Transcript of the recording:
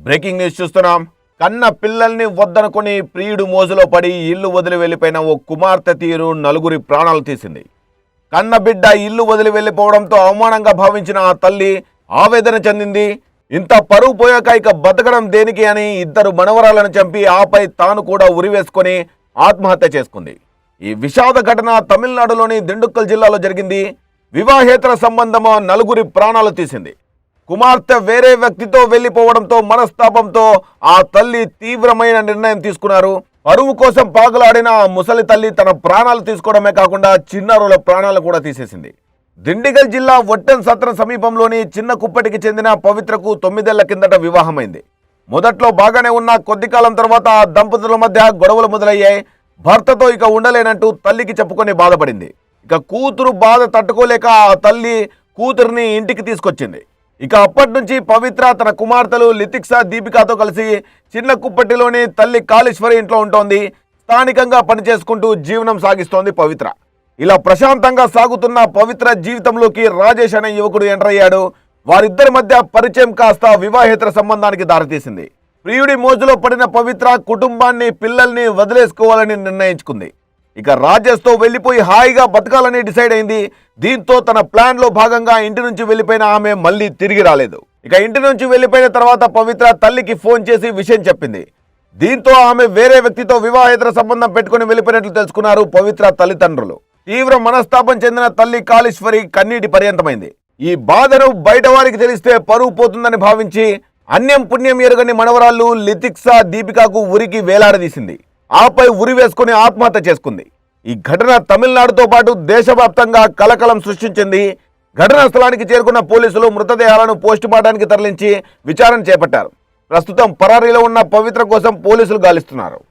Breaking news చూస్తున్నాం. కన్న పిల్లల్ని వద్దనుకొని ప్రియుడు మోజులో పడి ఇల్లు వదిలి వెళ్లిపోయిన ఓ కుమార్తె తీరు నలుగురి ప్రాణాలు తీసింది. కన్న బిడ్డ ఇల్లు వదిలి వెళ్లిపోవడంతో అవమానంగా భావించిన ఆ తల్లి ఆవేదన చెందింది. ఇంత పరువు పోయాక ఇక బతకడం దేనికి అని ఇద్దరు మనవరాలను చంపి ఆపై తాను కూడా ఉరివేసుకొని ఆత్మహత్య చేసుకుంది. ఈ విషాద ఘటన తమిళనాడులోని దిండుక్కల్ జిల్లాలో జరిగింది. వివాహేతర సంబంధం నలుగురి ప్రాణాలు తీసింది. కుమార్తె వేరే వ్యక్తితో వెళ్లిపోవడంతో మనస్తాపంతో ఆ తల్లి తీవ్రమైన నిర్ణయం తీసుకున్నారు. పరువు కోసం పాకులాడిన ఆ ముసలి తల్లి తన ప్రాణాలు తీసుకోవడమే కాకుండా చిన్నారుల ప్రాణాలు కూడా తీసేసింది. దిండిగల్ జిల్లా వట్టెన్ సత్రం సమీపంలోని చిన్న కుప్పటికి చెందిన పవిత్రకు 9 ఏళ్ల కిందట వివాహమైంది. మొదట్లో బాగానే ఉన్న కొద్ది కాలం తర్వాత ఆ దంపతుల మధ్య గొడవలు మొదలయ్యాయి. భర్తతో ఇక ఉండలేనంటూ తల్లికి చెప్పుకొని బాధపడింది. ఇక కూతురు బాధ తట్టుకోలేక ఆ తల్లి కూతురిని ఇంటికి తీసుకొచ్చింది. ఇక అప్పటి నుంచి పవిత్ర తన కుమార్తెలు లితిక్సా, దీపికాతో కలిసి చిన్న కుప్పటిలోని తల్లి కాళేశ్వరి ఇంట్లో ఉంటోంది. స్థానికంగా పనిచేసుకుంటూ జీవనం సాగిస్తోంది పవిత్ర. ఇలా ప్రశాంతంగా సాగుతున్న పవిత్ర జీవితంలోకి రాజేష్ అనే యువకుడు ఎంటర్ అయ్యాడు. వారిద్దరి మధ్య పరిచయం కాస్త వివాహేతర సంబంధానికి దారితీసింది. ప్రియుడి మోజులో పడిన పవిత్ర కుటుంబాన్ని, పిల్లల్ని వదిలేసుకోవాలని నిర్ణయించుకుంది. ఇక రాజేష్తో వెళ్లిపోయి హాయిగా బతకాలని డిసైడ్ అయింది. దీంతో తన ప్లాన్ లో భాగంగా ఇంటి నుంచి వెళ్లిపోయిన ఆమె మళ్ళీ తిరిగి రాలేదు. ఇక ఇంటి నుంచి వెళ్లిపోయిన తర్వాత పవిత్ర తల్లికి ఫోన్ చేసి విషయం చెప్పింది. దీంతో ఆమె వేరే వ్యక్తితో వివాహేతర సంబంధం పెట్టుకుని వెళ్లిపోయినట్లు తెలుసుకున్నారు పవిత్ర తల్లిదండ్రులు. తీవ్ర మనస్తాపం చెందిన తల్లి కాళేశ్వరి కన్నీటి పర్యంతమైంది. ఈ బాధను బయట వారికి తెలిస్తే పరువు పోతుందని భావించి అన్యం పుణ్యం ఎరుగని మనవరాళ్ళు లితిక్సా, దీపికాకు ఉరికి వేలాడదీసింది. ఆపై ఉరి వేసుకుని ఆత్మహత్య చేసుకుంది. ఈ ఘటన తమిళనాడుతో పాటు దేశవ్యాప్తంగా కలకలం సృష్టించింది. ఘటనా స్థలానికి చేరుకున్న పోలీసులు మృతదేహాలను పోస్టుమార్టానికి తరలించి విచారణ చేపట్టారు. ప్రస్తుతం పరారీలో ఉన్న పవిత్ర కోసం పోలీసులు గాలిస్తున్నారు.